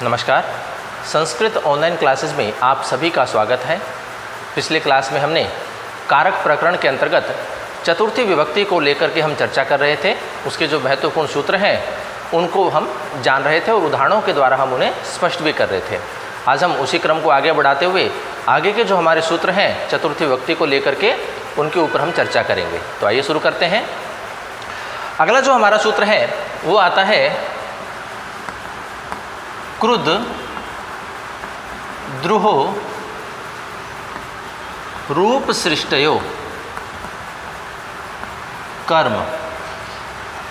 नमस्कार। Sanskrit online classes में आप सभी का स्वागत है। पिछले क्लास में हमने कारक प्रकरण के अंतर्गत चतुर्थी विभक्ति को लेकर के हम चर्चा कर रहे थे। उसके जो महत्वपूर्ण सूत्र हैं उनको हम जान रहे थे और उदाहरणों के द्वारा हम उन्हें स्पष्ट भी कर रहे थे। आज हम उसी क्रम को आगे बढ़ाते हुए आगे के जो हमारे सूत्र हैं चतुर्थी विभक्ति को लेकर के उनके ऊपर हम चर्चा करेंगे। तो आइए शुरू करते हैं। अगला जो हमारा सूत्र है वो आता है क्रुद्ध द्रुहो रूप सृष्टयो कर्म।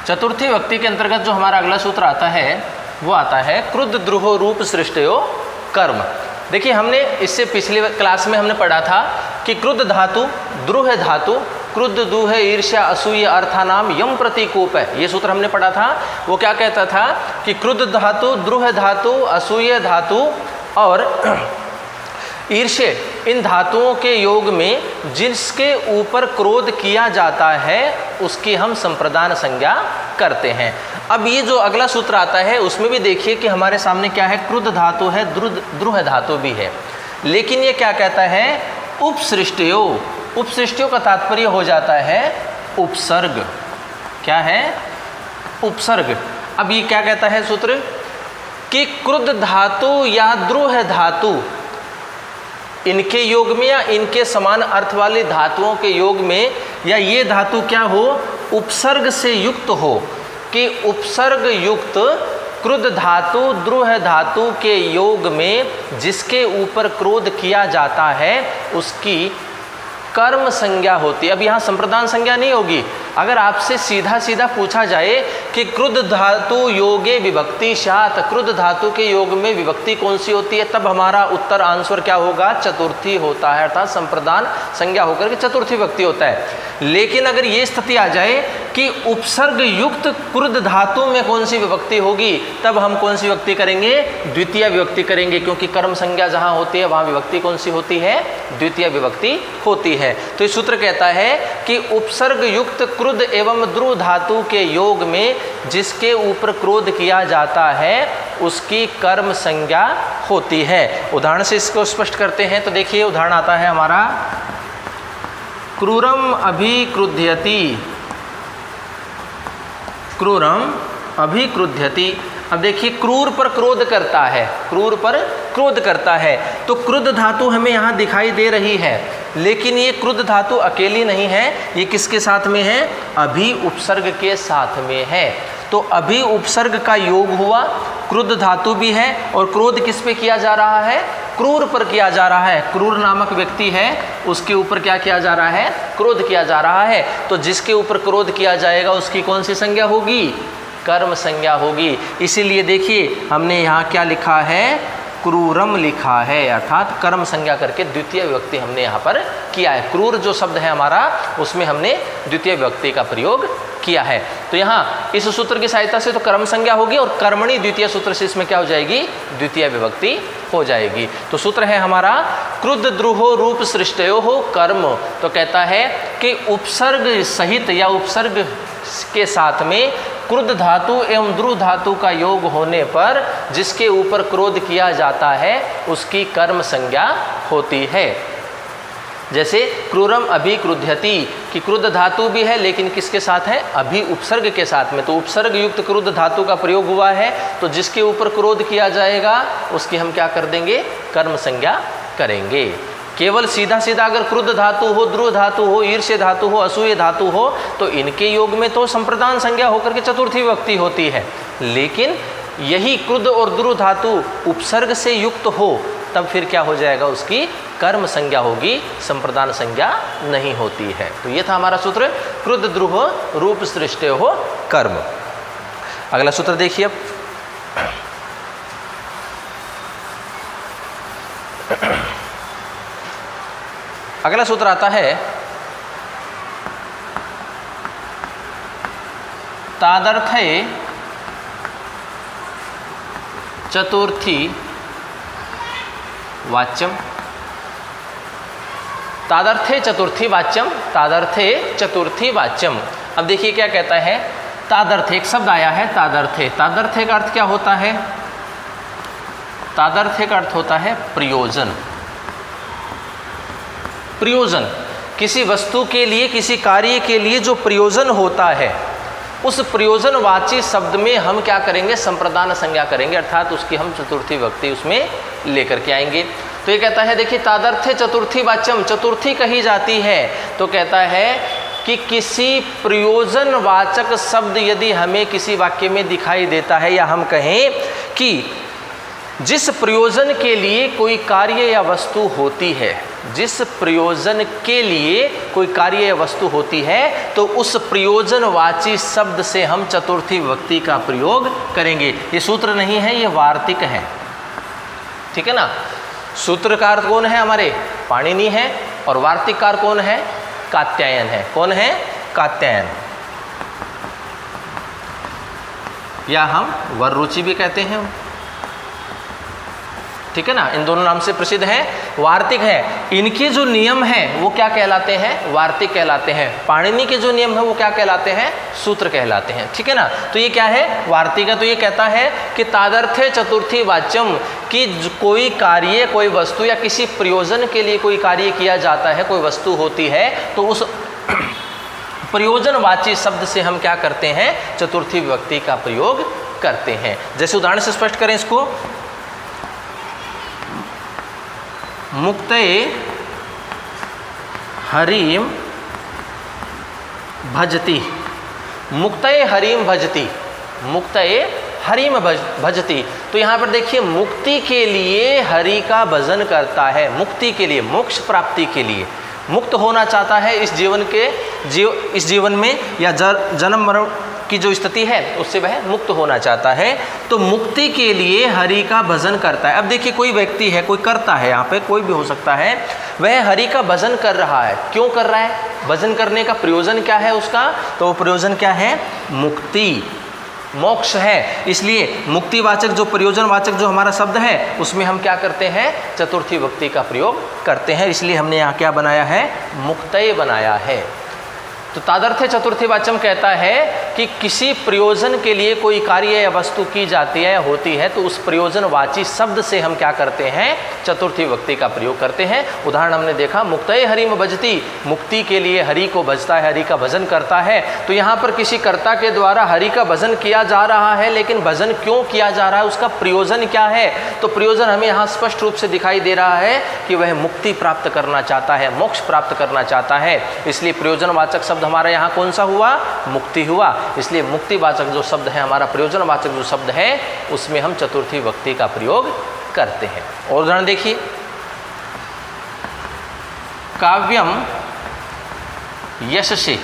चतुर्थी विभक्ति के अंतर्गत जो हमारा अगला सूत्र आता है वो आता है क्रुद्ध द्रुहो रूप सृष्टयो कर्म। देखिए, हमने इससे पिछले क्लास में हमने पढ़ा था कि क्रुद्ध धातु, द्रुह धातु, क्रुद्ध दुह ईर्ष्या असूय अर्थानाम यम प्रतीकोप है। ये सूत्र हमने पढ़ा था। वो क्या कहता था कि क्रुद्ध धातु, द्रुह धातु, असूय धातु और ईर्ष्य, इन धातुओं के योग में जिसके ऊपर क्रोध किया जाता है उसकी हम संप्रदान संज्ञा करते हैं। अब ये जो अगला सूत्र आता है उसमें भी देखिए कि हमारे सामने क्या है, क्रुद्ध धातु है, द्रुह धातु भी है, लेकिन ये क्या कहता है, उपसृष्टयो। उपसृष्टयो का तात्पर्य हो जाता है उपसर्ग। क्या है? उपसर्ग। अब ये क्या कहता है सूत्र कि क्रुद्ध धातु या द्रुह धातु, इनके योग में या इनके समान अर्थ वाली धातुओं के योग में, या ये धातु क्या हो, उपसर्ग से युक्त हो, कि उपसर्ग युक्त क्रुद्ध धातु द्रुह धातु के योग में जिसके ऊपर क्रोध किया जाता है उसकी कर्म संज्ञा होती है। अब यहाँ संप्रदान संज्ञा नहीं होगी। अगर आपसे सीधा सीधा पूछा जाए कि क्रुद्ध धातु योगे विभक्ति स्यात्, क्रुद्ध धातु के योग में विभक्ति कौन सी होती है, तब हमारा उत्तर आंसर क्या होगा, चतुर्थी होता है, अर्थात संप्रदान संज्ञा होकर के चतुर्थी विभक्ति होता है। लेकिन अगर ये स्थिति आ जाए कि उपसर्ग युक्त क्रुद्ध धातु में कौन सी विभक्ति होगी, तब हम कौन सी विभक्ति करेंगे, द्वितीय विभक्ति करेंगे, क्योंकि कर्म संज्ञा जहाँ होती है वहाँ विभक्ति कौन सी होती है, द्वितीय विभक्ति होती है। तो ये सूत्र कहता है कि उपसर्ग युक्त क्रुद्ध एवं द्रुह धातु के योग में जिसके ऊपर क्रोध किया जाता है उसकी कर्म संज्ञा होती है। उदाहरण से इसको स्पष्ट करते हैं। तो देखिए, उदाहरण आता है हमारा क्रूरम अभिक्रुध्यति, क्रूरम अभिक्रुध्यति। अब देखिए, क्रूर पर क्रोध करता है, क्रूर पर क्रोध करता है, तो क्रुद्ध धातु हमें यहाँ दिखाई दे रही है, लेकिन ये क्रुद्ध धातु अकेली नहीं है, ये किसके साथ में है, अभि उपसर्ग के साथ में है। तो अभि उपसर्ग का योग हुआ, क्रुद्ध धातु भी है, और क्रोध किस पे किया जा रहा है, क्रूर पर किया जा रहा है। क्रूर नामक व्यक्ति है, उसके ऊपर क्या किया जा रहा है, क्रोध किया जा रहा है। तो जिसके ऊपर क्रोध किया जाएगा उसकी कौन सी संज्ञा होगी, कर्म संज्ञा होगी। इसीलिए देखिए हमने यहाँ क्या लिखा है, क्रूरम लिखा है, अर्थात कर्म संज्ञा करके द्वितीय विभक्ति हमने यहाँ पर किया है। क्रूर जो शब्द है हमारा, उसमें हमने द्वितीय विभक्ति का प्रयोग किया है। तो यहाँ इस सूत्र की सहायता से तो कर्म संज्ञा होगी, और कर्मणि द्वितीय सूत्र से इसमें क्या हो जाएगी, द्वितीय विभक्ति हो जाएगी। तो सूत्र है हमारा क्रुद्ध द्रुहो रूप सृष्टयो हो कर्म। तो कहता है कि उपसर्ग सहित या उपसर्ग के साथ में क्रुद्ध धातु एवं द्रुह धातु का योग होने पर जिसके ऊपर क्रोध किया जाता है उसकी कर्म संज्ञा होती है। जैसे क्रूरम अभिक्रुध्यति, कि क्रुद्ध धातु भी है लेकिन किसके साथ है, अभि उपसर्ग के साथ में। तो उपसर्ग युक्त क्रुद्ध धातु का प्रयोग हुआ है, तो जिसके ऊपर क्रोध किया जाएगा उसकी हम क्या कर देंगे, कर्म संज्ञा करेंगे। केवल सीधा सीधा अगर क्रुद्ध धातु हो, द्रुह धातु हो, ईर्ष्य धातु हो, असूय धातु हो, तो इनके योग में तो संप्रदान संज्ञा होकर के चतुर्थी विभक्ति होती है। लेकिन यही क्रुद्ध और द्रुह धातु उपसर्ग से युक्त हो तब फिर क्या हो जाएगा, उसकी कर्म संज्ञा होगी, संप्रदान संज्ञा नहीं होती है। तो ये था हमारा सूत्र क्रुद्ध द्रुह रूप सृष्टयो हो कर्म। अगला सूत्र देखिए अब, अगला सूत्र आता है तादर्थे चतुर्थी वाच्यम। तादर्थे चतुर्थी वाच्यम, तादर्थे चतुर्थी वाच्यम। अब देखिए क्या कहता है, तादर्थे एक शब्द आया है तादर्थे। तादर्थे का अर्थ क्या होता है, तादर्थ्य का अर्थ होता है प्रयोजन। प्रयोजन किसी वस्तु के लिए, किसी कार्य के लिए जो प्रयोजन होता है, उस प्रयोजनवाची शब्द में हम क्या करेंगे, संप्रदान संज्ञा करेंगे, अर्थात उसकी हम चतुर्थी विभक्ति उसमें लेकर के आएंगे। तो ये कहता है देखिए तादर्थ्य चतुर्थी वाच्यम, चतुर्थी कही जाती है तो कहता है कि किसी प्रयोजनवाचक शब्द यदि हमें किसी वाक्य में दिखाई देता है, या हम कहें कि जिस प्रयोजन के लिए कोई कार्य या वस्तु होती है, जिस प्रयोजन के लिए कोई कार्य या वस्तु होती है, तो उस प्रयोजनवाची शब्द से हम चतुर्थी विभक्ति का प्रयोग करेंगे। ये सूत्र नहीं है, ये वार्तिक है, ठीक है ना। सूत्रकार कौन है हमारे, पाणिनि है, और वार्तिककार कौन है, कात्यायन है। कौन है, कात्यायन, या हम वररुचि भी कहते हैं, ठीक है ना। इन दोनों नाम से प्रसिद्ध है, वार्तिक है। इनके जो नियम हैं वो क्या कहलाते हैं, वार्तिक कहलाते हैं। पाणिनि के जो नियम है वो क्या कहलाते हैं, सूत्र कहलाते हैं, ठीक है ना। तो ये क्या है, वार्तिक है। तो ये कहता है कि तादर्थ्य चतुर्थी वाच्यम, कि कोई कार्य, कोई वस्तु या किसी प्रयोजन के लिए कोई कार्य किया जाता है, कोई वस्तु होती है, तो उस प्रयोजनवाची शब्द से हम क्या करते हैं, चतुर्थी विभक्ति का प्रयोग करते हैं। जैसे उदाहरण से स्पष्ट करें इसको, मुक्तये हरिम भजती, मुक्तये हरिम भजती, मुक्तये हरिम भजती। तो यहाँ पर देखिए मुक्ति के लिए हरि का भजन करता है, मुक्ति के लिए, मोक्ष प्राप्ति के लिए, मुक्त होना चाहता है इस जीवन के इस जीवन में, या जन्म मरण की जो स्थिति है उससे वह मुक्त होना चाहता है, तो मुक्ति के लिए हरि का भजन करता है। अब देखिए कोई व्यक्ति है, कोई करता है, यहाँ पे कोई भी हो सकता है, वह हरि का भजन कर रहा है। क्यों कर रहा है, भजन करने का प्रयोजन क्या है उसका, तो वो प्रयोजन क्या है, मुक्ति, मोक्ष है। इसलिए मुक्तिवाचक जो प्रयोजनवाचक जो हमारा शब्द है उसमें हम क्या करते हैं, चतुर्थी विभक्ति का प्रयोग करते हैं। इसलिए हमने यहाँ क्या बनाया है, मुक्तये बनाया है। तो तादर्थ्य चतुर्थी वाच्यम कहता है कि किसी प्रयोजन के लिए कोई कार्य या वस्तु की जाती है, होती है, तो उस प्रयोजनवाची शब्द से हम क्या करते हैं, चतुर्थी विभक्ति का प्रयोग करते हैं। उदाहरण हमने देखा, मुक्तये हरिम भजती, मुक्ति के लिए हरि को भजता है, हरि का भजन करता है। तो यहाँ पर किसी कर्ता के द्वारा हरि का भजन किया जा रहा है, लेकिन भजन क्यों किया जा रहा है, उसका प्रयोजन क्या है, तो प्रयोजन हमें यहाँ स्पष्ट रूप से दिखाई दे रहा है कि वह मुक्ति प्राप्त करना चाहता है, मोक्ष प्राप्त करना चाहता है। इसलिए प्रयोजनवाचक शब्द हमारा यहाँ कौन सा हुआ, मुक्ति हुआ। इसलिए मुक्तिवाचक जो शब्द है हमारा, प्रयोजनवाचक जो शब्द है, उसमें हम चतुर्थी विभक्ति का प्रयोग करते हैं। और उदाहरण देखिए, काव्यम यशसे,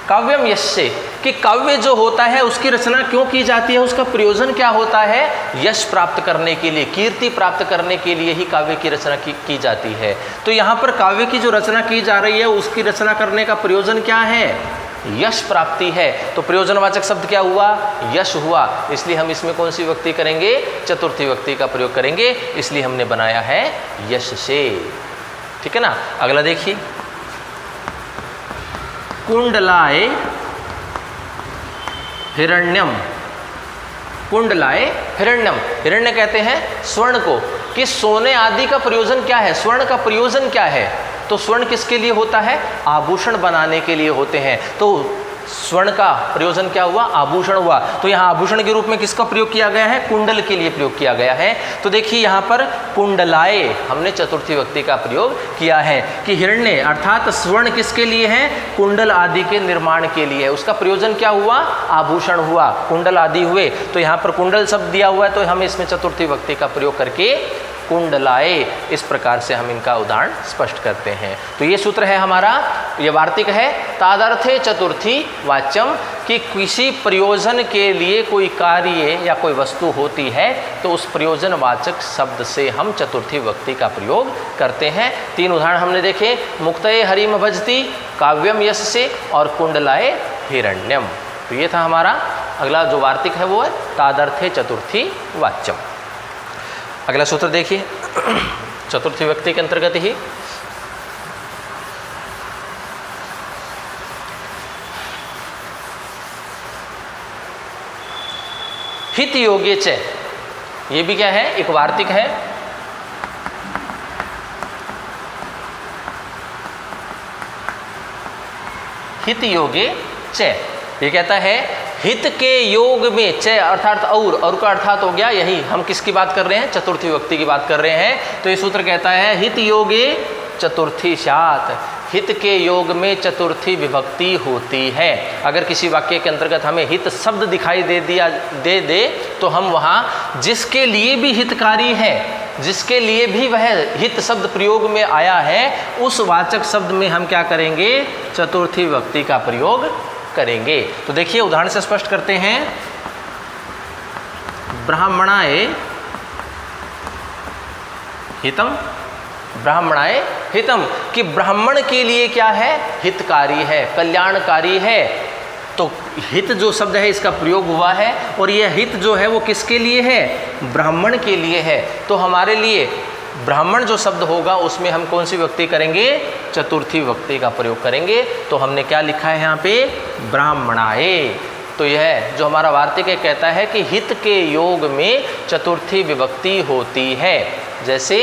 काव्यम यशसे, कि काव्य जो होता है उसकी रचना क्यों की जाती है, उसका प्रयोजन क्या होता है, यश प्राप्त करने के लिए, कीर्ति प्राप्त करने के लिए ही काव्य की रचना की जाती है। तो यहाँ पर काव्य की जो रचना की जा रही है उसकी रचना करने का प्रयोजन क्या है, यश प्राप्ति है। तो प्रयोजनवाचक शब्द क्या हुआ, यश हुआ। इसलिए हम इसमें कौन सी विभक्ति करेंगे, चतुर्थी विभक्ति का प्रयोग करेंगे। इसलिए हमने बनाया है यश से, ठीक है ना। अगला देखिए, कुंडलाय हिरण्यम, कुंडलाय हिरण्यम, हिरण्य कहते हैं स्वर्ण को, कि सोने आदि का प्रयोजन क्या है, स्वर्ण का प्रयोजन क्या है, तो स्वर्ण किसके लिए होता है, आभूषण बनाने के लिए होते हैं। तो स्वर्ण का प्रयोजन क्या हुआ, आभूषण हुआ। तो यहाँ आभूषण के रूप में किसका प्रयोग किया गया है, कुंडल के लिए प्रयोग किया गया है। तो देखिए यहाँ पर कुंडलाए हमने चतुर्थी विभक्ति का प्रयोग किया है कि हिरण्य अर्थात स्वर्ण किसके लिए है, कुंडल आदि के निर्माण के लिए। उसका प्रयोजन क्या हुआ, आभूषण हुआ, कुंडल आदि हुए। तो यहाँ पर कुंडल शब्द दिया हुआ है, तो हम इसमें चतुर्थी विभक्ति का प्रयोग करके कुंडलाए, इस प्रकार से हम इनका उदाहरण स्पष्ट करते हैं। तो ये सूत्र है हमारा, ये वार्तिक है, तादर्थे चतुर्थी वाच्यम, कि किसी प्रयोजन के लिए कोई कार्य या कोई वस्तु होती है तो उस प्रयोजनवाचक शब्द से हम चतुर्थी विभक्ति का प्रयोग करते हैं। 3 उदाहरण हमने देखे, मुक्तये हरिम भजती, काव्यम यश से, और कुंडलाए हिरण्यम। तो ये था हमारा अगला जो वार्तिक है वो है तादर्थे चतुर्थी वाच्यम। अगला सूत्र देखिए, चतुर्थी विभक्ति के अंतर्गत ही हित योग्य च, ये भी क्या है, एक वार्तिक है। हित योगे च, ये कहता है हित के योग में च अर्थात और का अर्थात हो गया यही, हम किसकी बात कर रहे हैं, चतुर्थी विभक्ति की बात कर रहे हैं। तो ये सूत्र कहता है हित योगे चतुर्थी स्यात्, हित के योग में चतुर्थी विभक्ति होती है। अगर किसी वाक्य के अंतर्गत हमें हित शब्द दिखाई दे तो हम वहाँ जिसके लिए भी हितकारी है, जिसके लिए भी वह हित शब्द प्रयोग में आया है, उस वाचक शब्द में हम क्या करेंगे, चतुर्थी विभक्ति का प्रयोग करेंगे। तो देखिए उदाहरण से स्पष्ट करते हैं। ब्राह्मणाय हितम, ब्राह्मणाय हितम, कि ब्राह्मण के लिए क्या है, हितकारी है, कल्याणकारी है। तो हित जो शब्द है इसका प्रयोग हुआ है, और यह हित जो है वो किसके लिए है, ब्राह्मण के लिए है। तो हमारे लिए ब्राह्मण जो शब्द होगा उसमें हम कौन सी विभक्ति करेंगे, चतुर्थी विभक्ति का प्रयोग करेंगे। तो हमने क्या लिखा है यहाँ पे, ब्राह्मणाय। तो यह जो हमारा वार्तिक है कहता है कि हित के योग में चतुर्थी विभक्ति होती है। जैसे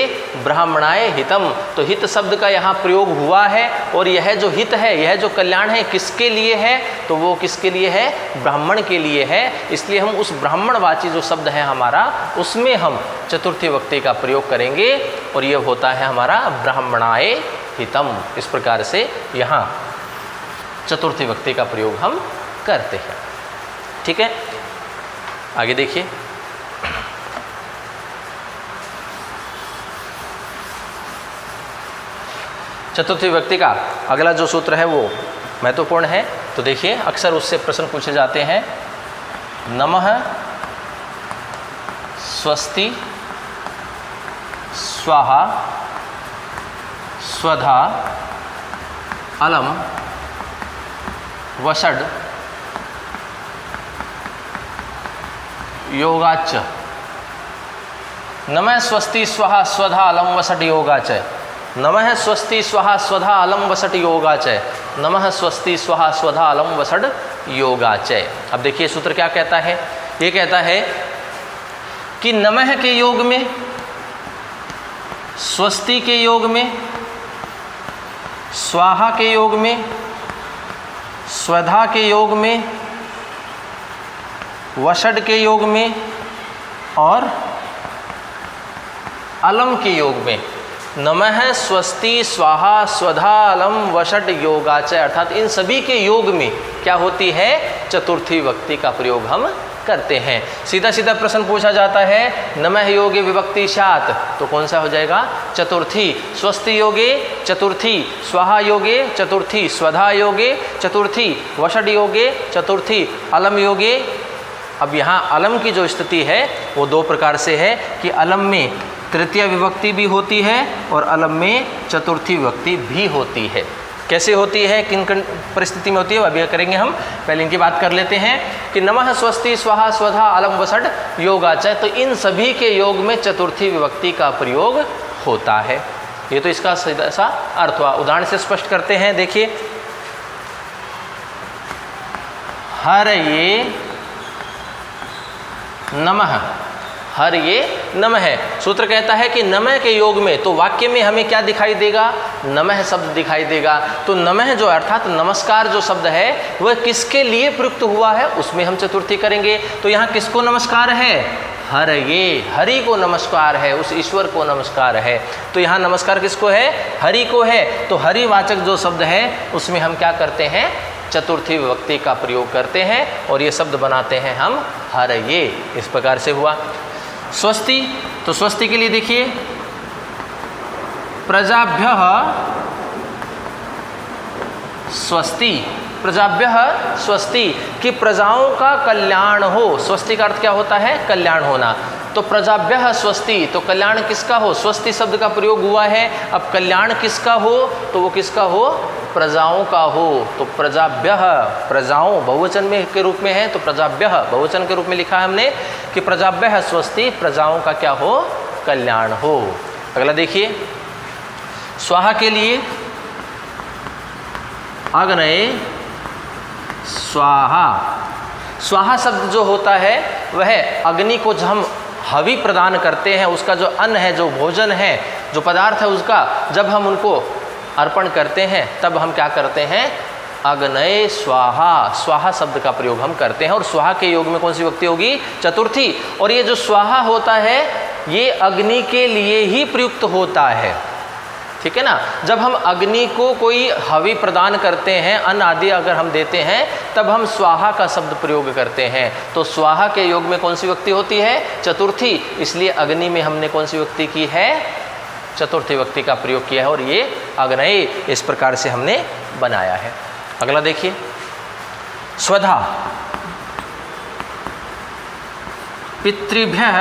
ब्राह्मणाय हितम, तो हित शब्द का यहाँ प्रयोग हुआ है, और यह जो हित है, यह जो कल्याण है किसके लिए है, तो वो किसके लिए है, ब्राह्मण के लिए है। इसलिए हम उस ब्राह्मणवाची जो शब्द है हमारा, उसमें हम चतुर्थी विभक्ति का प्रयोग करेंगे, और ये होता है हमारा ब्राह्मणाय हितम। इस प्रकार से यहाँ चतुर्थी विभक्ति का प्रयोग हम करते हैं। ठीक है, आगे देखिए। चतुर्थी विभक्ति का अगला जो सूत्र है वो महत्वपूर्ण है। तो देखिए अक्सर उससे प्रश्न पूछे जाते हैं। नमः स्वस्ति स्वाहा स्वधा अलम वषड योगाच। नमः स्वस्ति स्वाहा स्वधा अलम वषड योगाच। नमः स्वस्ति स्वाहा स्वधा अलम वषड योगाच। नमः स्वस्ति स्वाहा स्वधा अलम वषड योगाच। अब देखिए सूत्र क्या कहता है, ये कहता है कि नमः के योग में, स्वस्ति के योग में, स्वाहा के योग में, स्वधा के योग में, वषड के योग में और अलम के योग में, नमः स्वस्ति स्वाहा स्वधा अलम वषड योगाच, अर्थात इन सभी के योग में क्या होती है, चतुर्थी विभक्ति का प्रयोग हम करते हैं। सीधा सीधा प्रश्न पूछा जाता है, नमः योगे विभक्ति स्यात्, तो कौन सा हो जाएगा, चतुर्थी। स्वस्ति योगे चतुर्थी, स्वाहा योगे चतुर्थी, स्वधा योगे चतुर्थी, वषड योगे चतुर्थी, अलम योगे। अब यहाँ अलम की जो स्थिति है वो दो प्रकार से है कि अलम में तृतीय विभक्ति भी होती है और अलम में चतुर्थी विभक्ति भी होती है। कैसे होती है, किन परिस्थिति में होती है, अभी करेंगे हम। पहले इनकी बात कर लेते हैं कि नमः स्वस्ति स्वाहा स्वधा अलम वषड योगाच, तो इन सभी के योग में चतुर्थी विभक्ति का प्रयोग होता है। ये तो इसका सीधा सा अर्थ हुआ। उदाहरण से स्पष्ट करते हैं, देखिए। हर ये नमः, हर ये नमः। सूत्र कहता है कि नमः के योग में, तो वाक्य में हमें क्या दिखाई देगा, नमः शब्द दिखाई देगा। तो नमः जो अर्थात नमस्कार जो शब्द है वह किसके लिए प्रयुक्त हुआ है, उसमें हम चतुर्थी करेंगे। तो यहाँ किसको नमस्कार है, हर ये, हरि को नमस्कार है, उस ईश्वर को नमस्कार है। तो यहाँ नमस्कार किसको है, हरि को है। तो हरि वाचक जो शब्द है उसमें हम क्या करते हैं, चतुर्थी विभक्ति का प्रयोग करते हैं और ये शब्द बनाते हैं हम हर ये। इस प्रकार से हुआ। स्वस्ति, तो स्वस्ति के लिए देखिए, प्रजाभ्यः स्वस्ति, प्रजाभ्यः स्वस्ति, कि प्रजाओं का कल्याण हो। स्वस्ति का अर्थ क्या होता है, कल्याण होना। तो प्रजाभ्यः स्वस्ति, तो कल्याण किसका हो, स्वस्ति शब्द का प्रयोग हुआ है। अब कल्याण किसका हो, तो वो किसका हो, प्रजाओं का हो। तो प्रजाभ्यः, प्रजाओं बहुवचन में के रूप में है, तो प्रजाभ्यः बहुवचन के रूप में लिखा है हमने कि प्रजाभ्यः स्वस्ति, प्रजाओं का क्या हो, कल्याण हो। अगला देखिए, स्वाहा के लिए अग्नये स्वाहा। स्वाहा शब्द जो होता है वह अग्नि को हम हवि प्रदान करते हैं, उसका जो अन्न है, जो भोजन है, जो पदार्थ है, उसका जब हम उनको अर्पण करते हैं तब हम क्या करते हैं, अग्नये स्वाहा, स्वाहा शब्द का प्रयोग हम करते हैं। और स्वाहा के योग में कौन सी विभक्ति होगी, चतुर्थी। और ये जो स्वाहा होता है ये अग्नि के लिए ही प्रयुक्त होता है, ठीक है ना। जब हम अग्नि को कोई हवि प्रदान करते हैं, अन्न आदि अगर हम देते हैं, तब हम स्वाहा का शब्द प्रयोग करते हैं। तो स्वाहा के योग में कौन सी विभक्ति होती है, चतुर्थी। इसलिए अग्नि में हमने कौन सी विभक्ति की है, चतुर्थी विभक्ति का प्रयोग किया है। और ये अग्नये इस प्रकार से हमने बनाया है। अगला देखिए, स्वधा, पितृभ्यः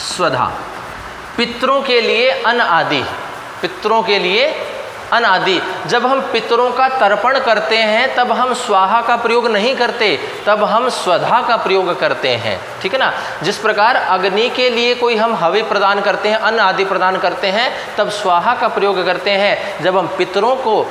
स्वधा, पितरों के लिए अन्न आदि, पितरों के लिए अन्न आदि। जब हम पितरों का तर्पण करते हैं तब हम स्वाहा का प्रयोग नहीं करते, तब हम स्वधा का प्रयोग करते हैं, ठीक है ना। जिस प्रकार अग्नि के लिए कोई हम हवि प्रदान करते हैं, अन्न आदि प्रदान करते हैं, तब स्वाहा का प्रयोग करते हैं। जब हम पितरों को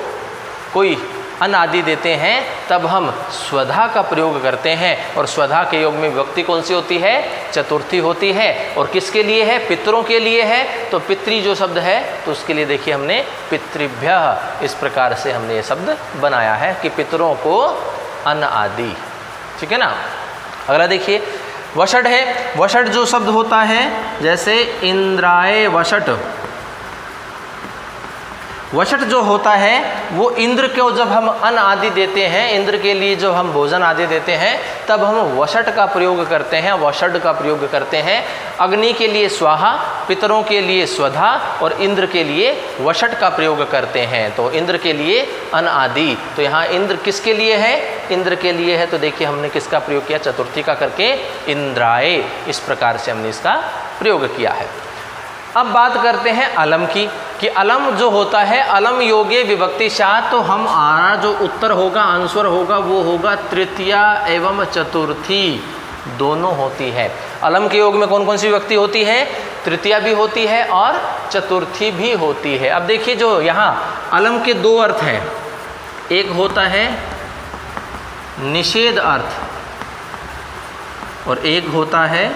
कोई अन्न आदि देते हैं तब हम स्वधा का प्रयोग करते हैं। और स्वधा के योग में विभक्ति कौन सी होती है, चतुर्थी होती है। और किसके लिए है, पितरों के लिए है। तो पितृ जो शब्द है तो उसके लिए देखिए हमने पितृभ्यः इस प्रकार से हमने ये शब्द बनाया है कि पितरों को अन्न आदि, ठीक है ना। अगला देखिए, वषट है। वषट जो शब्द होता है, जैसे इंद्राय वषट, वषट जो होता है वो इंद्र को जब हम अन्न आदि देते हैं, इंद्र के लिए जो हम भोजन आदि देते हैं, तब हम वषट का प्रयोग करते हैं, वषड का प्रयोग करते हैं। अग्नि के लिए स्वाहा, पितरों के लिए स्वधा और इंद्र के लिए वषट का प्रयोग करते हैं। तो इंद्र के लिए अन्न आदि, तो यहाँ इंद्र किसके लिए है, इंद्र के लिए है। तो देखिए हमने किसका प्रयोग किया, चतुर्थी का करके इंद्राय, इस प्रकार से हमने इसका प्रयोग किया है। अब बात करते हैं अलम की, कि अलम जो होता है, अलम योगे विभक्ति शात, तो हमारा जो उत्तर होगा, आंसर होगा, वो होगा तृतीया एवं चतुर्थी दोनों होती है। अलम के योग में कौन कौन सी विभक्ति होती है, तृतीया भी होती है और चतुर्थी भी होती है। अब देखिए जो यहाँ अलम के दो अर्थ हैं, एक होता है निषेध अर्थ और एक होता है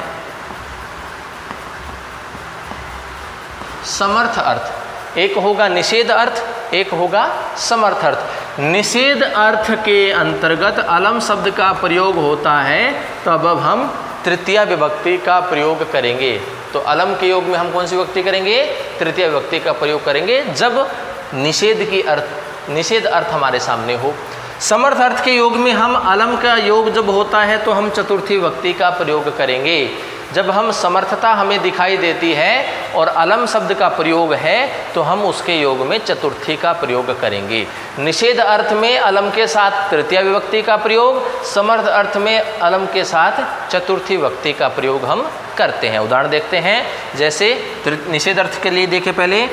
समर्थ अर्थ। एक होगा निषेध अर्थ, एक होगा समर्थ अर्थ। निषेध अर्थ के अंतर्गत अलम शब्द का प्रयोग होता है, तब अब हम तृतीया विभक्ति का प्रयोग करेंगे। तो अलम के योग में हम कौन सी विभक्ति करेंगे, तृतीया विभक्ति का प्रयोग करेंगे जब निषेध अर्थ हमारे सामने हो। समर्थ अर्थ के योग में हम अलम का योग जब होता है तो हम चतुर्थी विभक्ति का प्रयोग करेंगे। जब हम समर्थता हमें दिखाई देती है और अलम शब्द का प्रयोग है तो हम उसके योग में चतुर्थी का प्रयोग करेंगे। निषेध अर्थ में अलम के साथ तृतीया विभक्ति का प्रयोग, समर्थ अर्थ में अलम के साथ चतुर्थी विभक्ति का प्रयोग हम करते हैं। उदाहरण देखते हैं, जैसे निषेध अर्थ के लिए देखें पहले,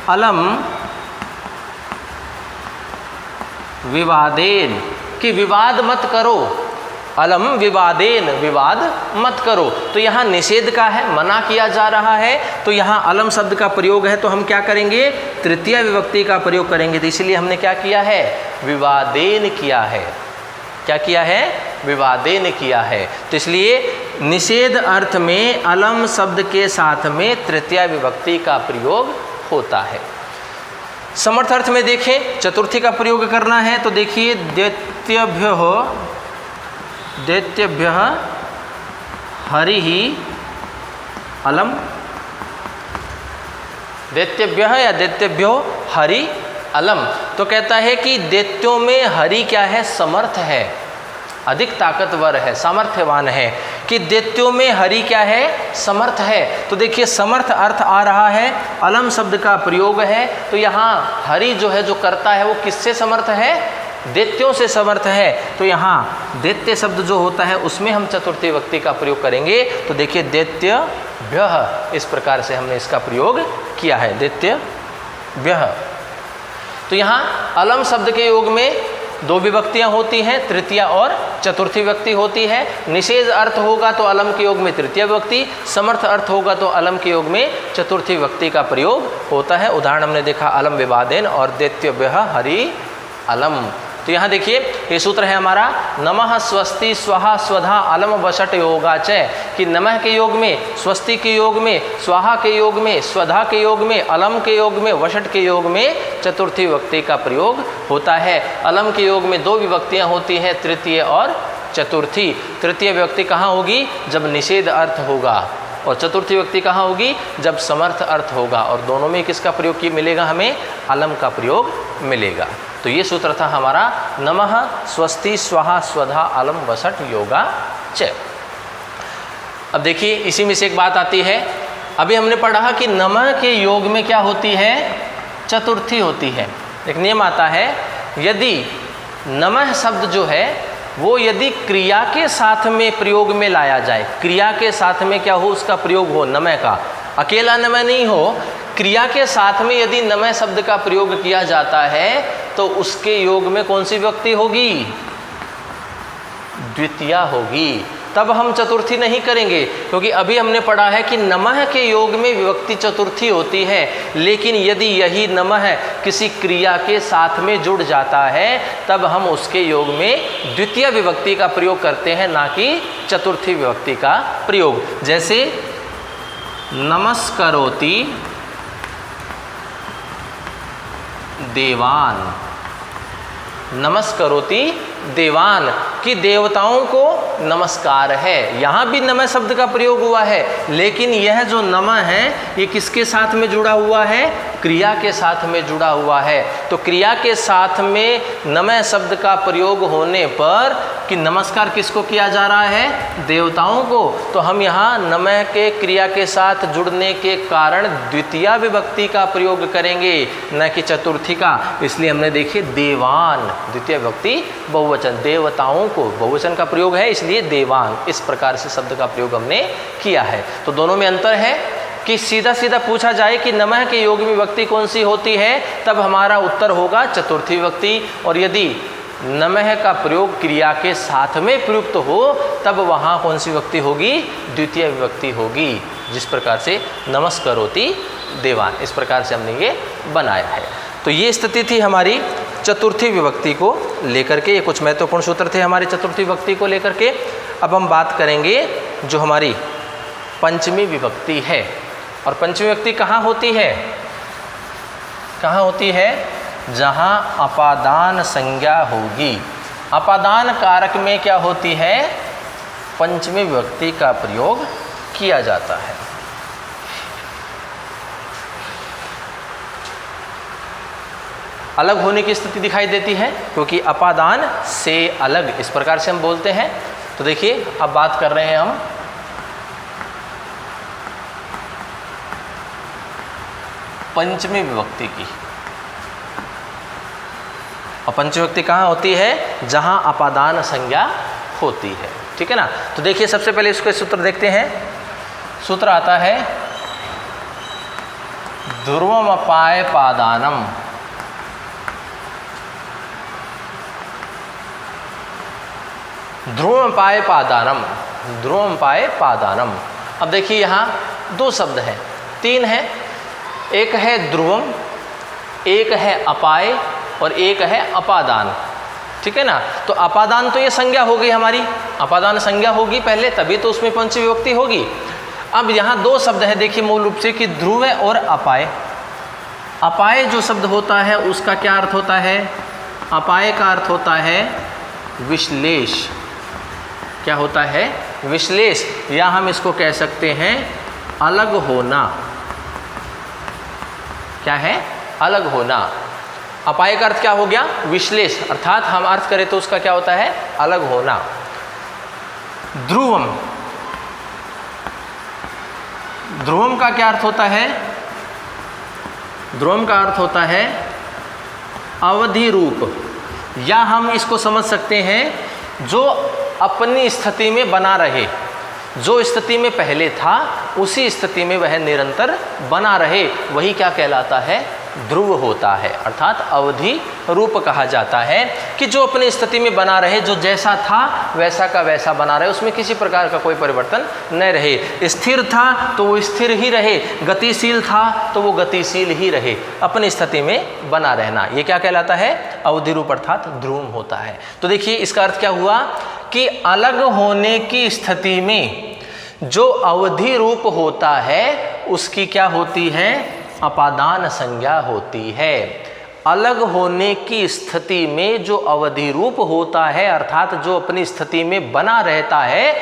अलम विवादेन, कि विवाद मत करो, अलम विवादेन, विवाद मत करो। तो यहाँ निषेध का है, मना किया जा रहा है, तो यहाँ अलम शब्द का प्रयोग है, तो हम क्या करेंगे, तृतीया विभक्ति का प्रयोग करेंगे। तो इसलिए हमने क्या किया है, विवादेन किया है। क्या किया है, विवादेन किया है। तो इसलिए निषेध अर्थ में अलम शब्द के साथ में तृतीया विभक्ति का प्रयोग होता है। समर्थ अर्थ में देखें, चतुर्थी का प्रयोग करना है, तो देखिए दैत्यभ्यः हरिः अलम, दैत्यभ्यः या दैत्यभ्यो हरि अलम। तो कहता है कि दैत्यों में हरि क्या है, समर्थ है, अधिक ताकतवर है, सामर्थ्यवान है। कि दैत्यों में हरि क्या है, समर्थ है। तो देखिए समर्थ अर्थ आ रहा है, अलम शब्द का प्रयोग है, तो यहाँ हरि जो है, जो करता है, वो किससे समर्थ है, दैत्यों से समर्थ है। तो यहाँ दैत्य शब्द जो होता है उसमें हम चतुर्थी विभक्ति का प्रयोग करेंगे। तो देखिए दैत्यभ्यः, इस प्रकार से हमने इसका प्रयोग किया है, दैत्यभ्यः। तो यहाँ अलम शब्द के योग में दो विभक्तियाँ होती हैं, तृतीया और चतुर्थी विभक्ति होती है। निषेध अर्थ होगा तो अलम के योग में तृतीया विभक्ति, समर्थ अर्थ होगा तो अलम के योग में चतुर्थी विभक्ति का प्रयोग होता है। उदाहरण हमने देखा अलम विवादेन और दैत्यभ्यः हरि अलम। तो यहाँ देखिए ये सूत्र है हमारा नमः स्वस्ति स्वाहा स्वधा अलम वषट योगा च, कि नमः के योग में, स्वस्ति के योग में, स्वाहा के योग में, स्वधा के योग में, अलम के योग में, वषट के योग में चतुर्थी विभक्ति का प्रयोग होता है। अलम के योग में 2 विभक्तियाँ होती हैं, तृतीय और चतुर्थी। तृतीय विभक्ति कहाँ होगी? जब निषेध अर्थ होगा, और चतुर्थी विभक्ति कहाँ होगी? जब समर्थ अर्थ होगा, और दोनों में किसका प्रयोग की मिलेगा? हमें अलम का प्रयोग मिलेगा। तो ये सूत्र था हमारा नमः स्वस्ति स्वाहा स्वधा अलम वषट योगा च। अब देखिए इसी में से एक बात आती है, अभी हमने पढ़ा कि नमः के योग में क्या होती है? चतुर्थी होती है। एक नियम आता है, यदि नमः शब्द जो है वो यदि क्रिया के साथ में प्रयोग में लाया जाए, क्रिया के साथ में क्या हो? उसका प्रयोग हो, नमः का, अकेला नमः नहीं हो, क्रिया के साथ में यदि नमः शब्द का प्रयोग किया जाता है तो उसके योग में कौन सी विभक्ति होगी? द्वितीया होगी। तब हम चतुर्थी नहीं करेंगे, क्योंकि अभी हमने पढ़ा है कि नमः के योग में विभक्ति चतुर्थी होती है, लेकिन यदि यही नमः किसी क्रिया के साथ में जुड़ जाता है तब हम उसके योग में द्वितीय विभक्ति का प्रयोग करते हैं, ना कि चतुर्थी विभक्ति का प्रयोग। जैसे नमस्करोति देवान, नमस्करोति देवान, कि देवताओं को नमस्कार है। यहाँ भी नमः शब्द का प्रयोग हुआ है, लेकिन यह जो नमः है ये किसके साथ में जुड़ा हुआ है? क्रिया के साथ में जुड़ा हुआ है। तो क्रिया के साथ में नमः शब्द का प्रयोग होने पर कि नमस्कार किसको किया जा रहा है? देवताओं को। तो हम यहाँ नमः के क्रिया के साथ जुड़ने के कारण द्वितीया विभक्ति का प्रयोग करेंगे, न कि चतुर्थी का। इसलिए हमने देखिए देवान, द्वितीय विभक्ति बहुवचन, देवताओं को बहुवचन का प्रयोग है, इसलिए देवान, इस प्रकार से शब्द का प्रयोग हमने किया है। तो दोनों में अंतर है कि सीधा सीधा पूछा जाए कि नमः के योग में विभक्ति कौन सी होती है, तब हमारा उत्तर होगा चतुर्थी विभक्ति, और यदि नमः का प्रयोग क्रिया के साथ में प्रयुक्त हो तब वहाँ कौन सी विभक्ति होगी? द्वितीय विभक्ति होगी। जिस प्रकार से नमस्करोति देवान, इस प्रकार से हमने ये बनाया है। तो ये स्थिति थी हमारी चतुर्थी विभक्ति को लेकर के। ये कुछ महत्वपूर्ण सूत्र थे हमारी चतुर्थी विभक्ति को लेकर के। अब हम बात करेंगे जो हमारी पंचमी विभक्ति है। और पंचमी विभक्ति कहाँ होती है? कहाँ होती है? जहाँ अपादान संज्ञा होगी। अपादान कारक में क्या होती है? पंचमी विभक्ति का प्रयोग किया जाता है। अलग होने की स्थिति दिखाई देती है, क्योंकि अपादान से अलग, इस प्रकार से हम बोलते हैं। तो देखिए अब बात कर रहे हैं हम पंचमी विभक्ति की। और पंचमी विभक्ति कहाँ होती है? जहाँ अपादान संज्ञा होती है। ठीक है ना? तो देखिए सबसे पहले इसको सूत्र देखते हैं। सूत्र आता है ध्रुवम अपाय पादानम। ध्रुवम पाए पादानम, ध्रुवम पाए पादानम। अब देखिए यहाँ 2 शब्द हैं, 3 हैं। एक है ध्रुवम, एक है अपाय, और एक है अपादान। ठीक है ना? तो अपादान तो ये संज्ञा हो गई हमारी, अपादान संज्ञा होगी पहले, तभी तो उसमें पंचमी विभक्ति होगी। अब यहाँ 2 शब्द है, देखिए मूल रूप से कि ध्रुव और अपाय। अपाय जो शब्द होता है उसका क्या अर्थ होता है? अपाय का अर्थ होता है विश्लेष। क्या होता है? विश्लेष, या हम इसको कह सकते हैं अलग होना। क्या है? अलग होना। अपाय का अर्थ क्या हो गया? विश्लेष, अर्थात हम अर्थ करें तो उसका क्या होता है? अलग होना। ध्रुवम, ध्रुवम का क्या अर्थ होता है? ध्रुवम का अर्थ होता है अवधि रूप, या हम इसको समझ सकते हैं जो अपनी स्थिति में बना रहे, जो स्थिति में पहले था उसी स्थिति में वह निरंतर बना रहे, वही क्या कहलाता है? ध्रुव होता है, अर्थात अवधि रूप कहा जाता है कि जो अपनी स्थिति में बना रहे, जो जैसा था वैसा का वैसा बना रहे, उसमें किसी प्रकार का कोई परिवर्तन न रहे। स्थिर था तो वो स्थिर ही रहे, गतिशील था तो वो गतिशील ही रहे, अपनी स्थिति में बना रहना, ये क्या कहलाता है? अवधि रूप अर्थात ध्रुव होता है। तो देखिए इसका अर्थ क्या हुआ कि अलग होने की स्थिति में जो अवधि रूप होता है उसकी क्या होती है? अपादान संज्ञा होती है। अलग होने की स्थिति में जो अवधि रूप होता है अर्थात जो अपनी स्थिति में बना रहता है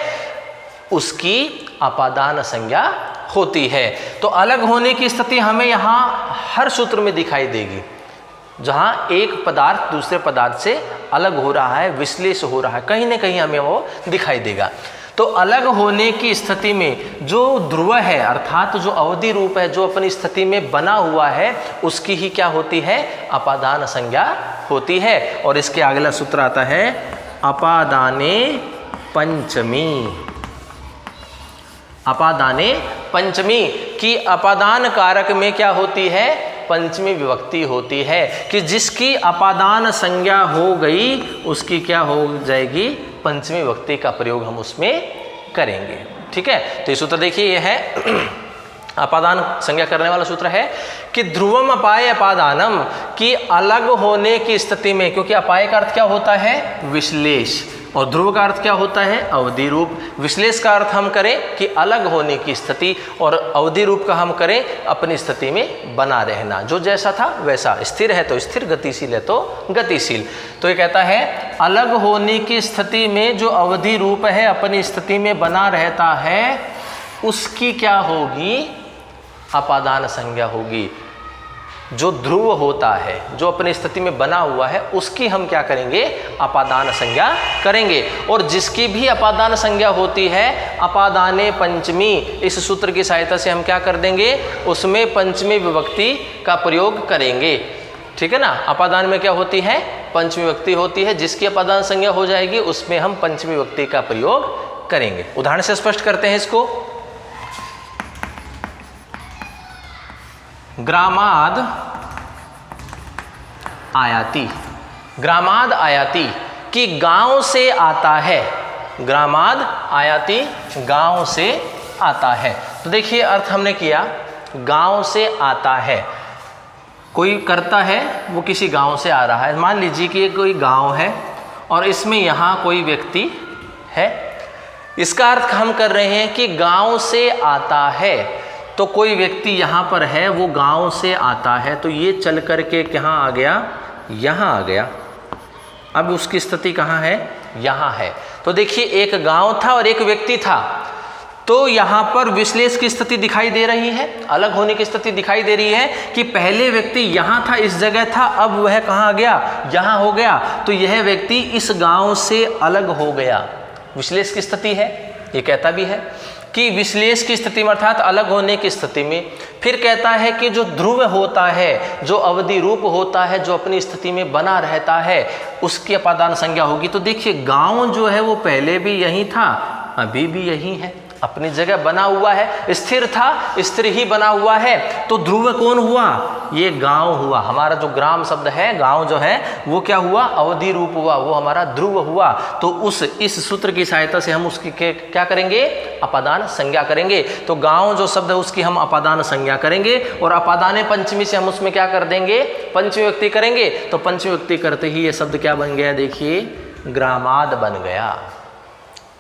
उसकी अपादान संज्ञा होती है। तो अलग होने की स्थिति हमें यहाँ हर सूत्र में दिखाई देगी, जहाँ एक पदार्थ दूसरे पदार्थ से अलग हो रहा है, विश्लेष हो रहा है, कहीं ना कहीं हमें वो दिखाई देगा। तो अलग होने की स्थिति में जो ध्रुव है अर्थात जो अवधि रूप है, जो अपनी स्थिति में बना हुआ है, उसकी ही क्या होती है? अपादान संज्ञा होती है। और इसके अगला सूत्र आता है अपादाने पंचमी। अपादाने पंचमी की अपादान कारक में क्या होती है? पंचमी विभक्ति होती है कि जिसकी अपादान संज्ञा हो गई उसकी क्या हो जाएगी? पंचमी विभक्ति का प्रयोग हम उसमें करेंगे। ठीक है, तो ये सूत्र देखिए, ये है अपादान संज्ञा करने वाला सूत्र है कि ध्रुवम अपाय अपादानम की अलग होने की स्थिति में, क्योंकि अपाय का अर्थ क्या होता है? विश्लेष, और ध्रुव का अर्थ क्या होता है? अवधि रूप। विश्लेष का अर्थ हम करें कि अलग होने की स्थिति, और अवधि रूप का हम करें अपनी स्थिति में बना रहना, जो जैसा था वैसा, स्थिर है तो स्थिर, गतिशील है तो गतिशील। तो ये कहता है अलग होने की स्थिति में जो अवधि रूप है अपनी स्थिति में बना रहता है उसकी क्या होगी? अपादान संज्ञा होगी। जो ध्रुव होता है, जो अपनी स्थिति में बना हुआ है, उसकी हम क्या करेंगे? अपादान संज्ञा करेंगे। और जिसकी भी अपादान संज्ञा होती है अपादाने पंचमी, इस सूत्र की सहायता से हम क्या कर देंगे? उसमें पंचमी विभक्ति का प्रयोग करेंगे। ठीक है ना, अपादान में क्या होती है? पंचमी विभक्ति होती है। जिसकी अपादान संज्ञा हो जाएगी उसमें हम पंचमी विभक्ति का प्रयोग करेंगे। उदाहरण से स्पष्ट करते हैं इसको। ग्रामाद आयाती। ग्रामाद आयाती कि गांव से आता है। ग्रामाद आयाती गांव से आता है। तो देखिए अर्थ हमने किया, गांव से आता है, कोई करता है वो किसी गांव से आ रहा है। मान लीजिए कि कोई गांव है और इसमें यहाँ कोई व्यक्ति है। इसका अर्थ हम कर रहे हैं कि गांव से आता है, तो कोई व्यक्ति यहाँ पर है, वो गांव से आता है, तो ये चल कर के कहाँ आ गया? यहाँ आ गया। अब उसकी स्थिति कहाँ है? यहाँ है। तो देखिए एक गांव था और एक व्यक्ति था, तो यहाँ पर विश्लेष की स्थिति दिखाई दे रही है, अलग होने की स्थिति दिखाई दे रही है कि पहले व्यक्ति यहाँ था, इस जगह था, अब वह कहाँ आ गया? यहाँ हो गया। तो यह व्यक्ति इस गांव से अलग हो गया। विश्लेष की स्थिति है, ये कहता भी है कि विश्लेष की स्थिति में अर्थात अलग होने की स्थिति में। फिर कहता है कि जो ध्रुव होता है, जो अवधि रूप होता है, जो अपनी स्थिति में बना रहता है, उसकी अपादान संज्ञा होगी। तो देखिए गांव जो है वो पहले भी यही था, अभी भी यही है, अपनी जगह बना हुआ है, स्थिर था, स्थिर ही बना हुआ है। तो ध्रुव कौन हुआ? ये गांव हुआ। हमारा जो ग्राम शब्द है, गांव जो है वो क्या हुआ? अवधि रूप हुआ, वो हमारा ध्रुव हुआ। तो इस सूत्र की सहायता से हम उसकी क्या करेंगे? अपादान संज्ञा करेंगे। तो गांव जो शब्द है उसकी हम अपादान संज्ञा करेंगे, और अपादाने पंचमी से हम उसमें क्या कर देंगे? पंचमी व्यक्ति करेंगे। तो पंचमी व्यक्ति करते ही ये शब्द क्या बन गया? देखिए ग्रामाद बन गया।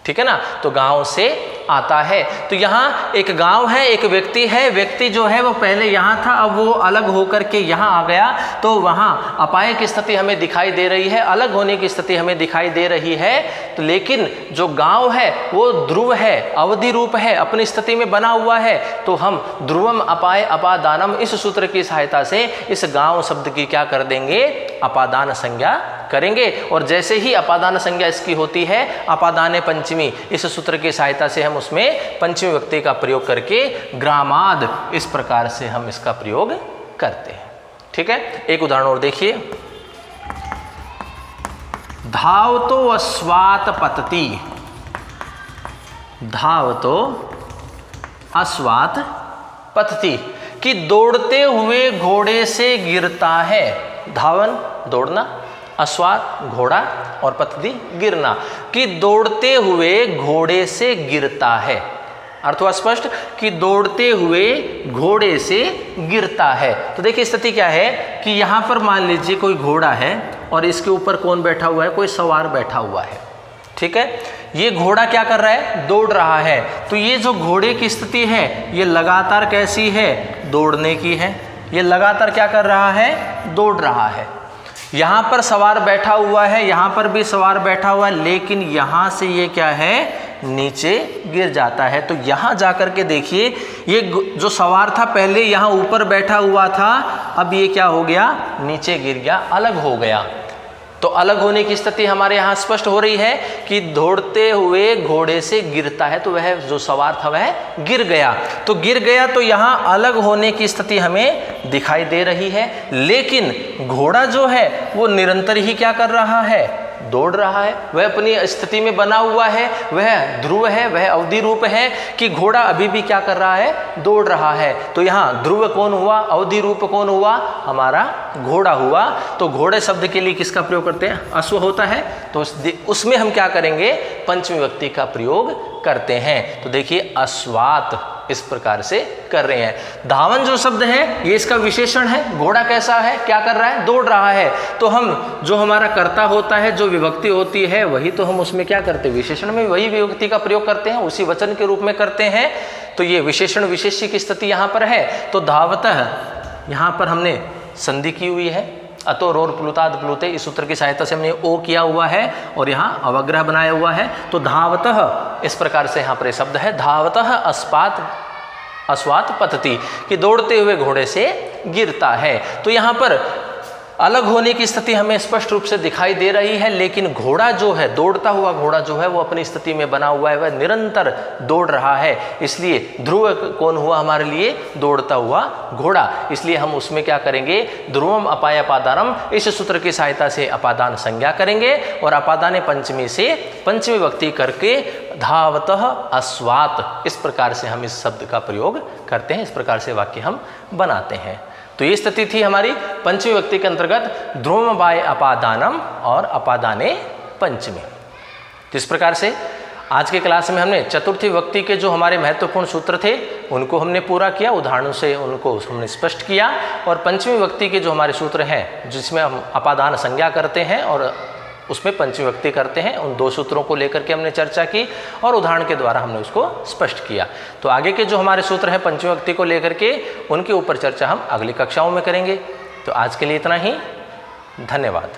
ठीक है ना, तो गांव से आता है। तो यहाँ एक गांव है, एक व्यक्ति है, व्यक्ति जो है वो पहले यहाँ था, अब वो अलग होकर के यहाँ आ गया। तो वहाँ अपाय की स्थिति हमें दिखाई दे रही है, अलग होने की स्थिति हमें दिखाई दे रही है। तो लेकिन जो गांव है वो ध्रुव है, अवधि रूप है, अपनी स्थिति में बना हुआ है। तो हम ध्रुवम अपाय अपादानम इस सूत्र की सहायता से इस गांव शब्द की क्या कर देंगे? अपादान संज्ञा करेंगे। और जैसे ही अपादान संज्ञा इसकी होती है अपादाने पंचमी, इस सूत्र की सहायता से हम उसमें पंचमी व्यक्ति का प्रयोग करके ग्रामाद, इस प्रकार से हम इसका प्रयोग करते हैं। ठीक है, एक उदाहरण और देखिए। धावतो अश्वात पतति। धावतो अश्वात पतति कि दौड़ते हुए घोड़े से गिरता है। धावन दौड़ना, अश्वात घोड़ा और पतति गिरना, कि दौड़ते हुए घोड़े से गिरता है। अर्थ हुआ स्पष्ट कि दौड़ते हुए घोड़े से गिरता है। तो देखिए स्थिति क्या है कि यहाँ पर मान लीजिए कोई घोड़ा है और इसके ऊपर कौन बैठा हुआ है, कोई सवार बैठा हुआ है, ठीक है। ये घोड़ा क्या कर रहा है, दौड़ रहा है। तो ये जो घोड़े की स्थिति है ये लगातार कैसी है, दौड़ने की है। ये लगातार क्या कर रहा है, दौड़ रहा है। यहाँ पर सवार बैठा हुआ है, यहाँ पर भी सवार बैठा हुआ है, लेकिन यहाँ से ये क्या है, नीचे गिर जाता है। तो यहाँ जाकर के देखिए, ये जो सवार था पहले यहाँ ऊपर बैठा हुआ था, अब ये क्या हो गया, नीचे गिर गया, अलग हो गया। तो अलग होने की स्थिति हमारे यहाँ स्पष्ट हो रही है कि दौड़ते हुए घोड़े से गिरता है, तो वह जो सवार था वह गिर गया। तो गिर गया तो यहाँ अलग होने की स्थिति हमें दिखाई दे रही है, लेकिन घोड़ा जो है वो निरंतर ही क्या कर रहा है, दौड़ रहा है। वह अपनी स्थिति में बना हुआ है, वह ध्रुव है, वह अवधि रूप है कि घोड़ा अभी भी क्या कर रहा है, दौड़ रहा है। तो यहाँ ध्रुव कौन हुआ, अवधि रूप कौन हुआ, हमारा घोड़ा हुआ। तो घोड़े शब्द के लिए किसका प्रयोग करते हैं, अश्व होता है। तो उसमें हम क्या करेंगे, पंचमी विभक्ति का प्रयोग करते हैं। तो देखिए अश्वात इस प्रकार से कर रहे हैं। धावन जो शब्द है ये इसका विशेषण है। घोड़ा कैसा है, क्या कर रहा है, दौड़ रहा है। तो हम जो हमारा कर्ता होता है, जो विभक्ति होती है, वही तो हम उसमें क्या करते हैं, विशेषण में वही विभक्ति का प्रयोग करते हैं, उसी वचन के रूप में करते हैं। तो ये विशेषण विशेष्य की स्थिति यहाँ पर है। तो धावतः यहाँ पर हमने संधि की हुई है, अतो रोर प्लुताद प्लुते, इस सूत्र की सहायता से हमने ओ किया हुआ है और यहाँ अवग्रह बनाया हुआ है। तो धावतः इस प्रकार से यहाँ पर शब्द है, धावतः अश्वात पतति, कि दौड़ते हुए घोड़े से गिरता है। तो यहाँ पर अलग होने की स्थिति हमें स्पष्ट रूप से दिखाई दे रही है, लेकिन घोड़ा जो है, दौड़ता हुआ घोड़ा जो है वो अपनी स्थिति में बना हुआ है, वह निरंतर दौड़ रहा है। इसलिए ध्रुव कौन हुआ हमारे लिए, दौड़ता हुआ घोड़ा। इसलिए हम उसमें क्या करेंगे, ध्रुवम अपाय अपादानम, इस सूत्र की सहायता से अपादान संज्ञा करेंगे और अपादाने पंचमी से पंचमी विभक्ति करके धावतः अश्वात, इस प्रकार से हम इस शब्द का प्रयोग करते हैं। इस प्रकार से वाक्य हम बनाते हैं। तो ये स्थिति थी हमारी पंचमी विभक्ति के अंतर्गत ध्रुवम बाय अपादानम और अपादाने पंचमी। तो इस प्रकार से आज के क्लास में हमने चतुर्थी विभक्ति के जो हमारे महत्वपूर्ण सूत्र थे उनको हमने पूरा किया, उदाहरणों से उनको हमने स्पष्ट किया। और पंचमी विभक्ति के जो हमारे सूत्र हैं जिसमें हम अपादान संज्ञा करते हैं और उसमें पंचमी विभक्ति करते हैं, उन दो सूत्रों को लेकर के हमने चर्चा की और उदाहरण के द्वारा हमने उसको स्पष्ट किया। तो आगे के जो हमारे सूत्र हैं पंचमी विभक्ति को लेकर के, उनके ऊपर चर्चा हम अगली कक्षाओं में करेंगे। तो आज के लिए इतना ही, धन्यवाद।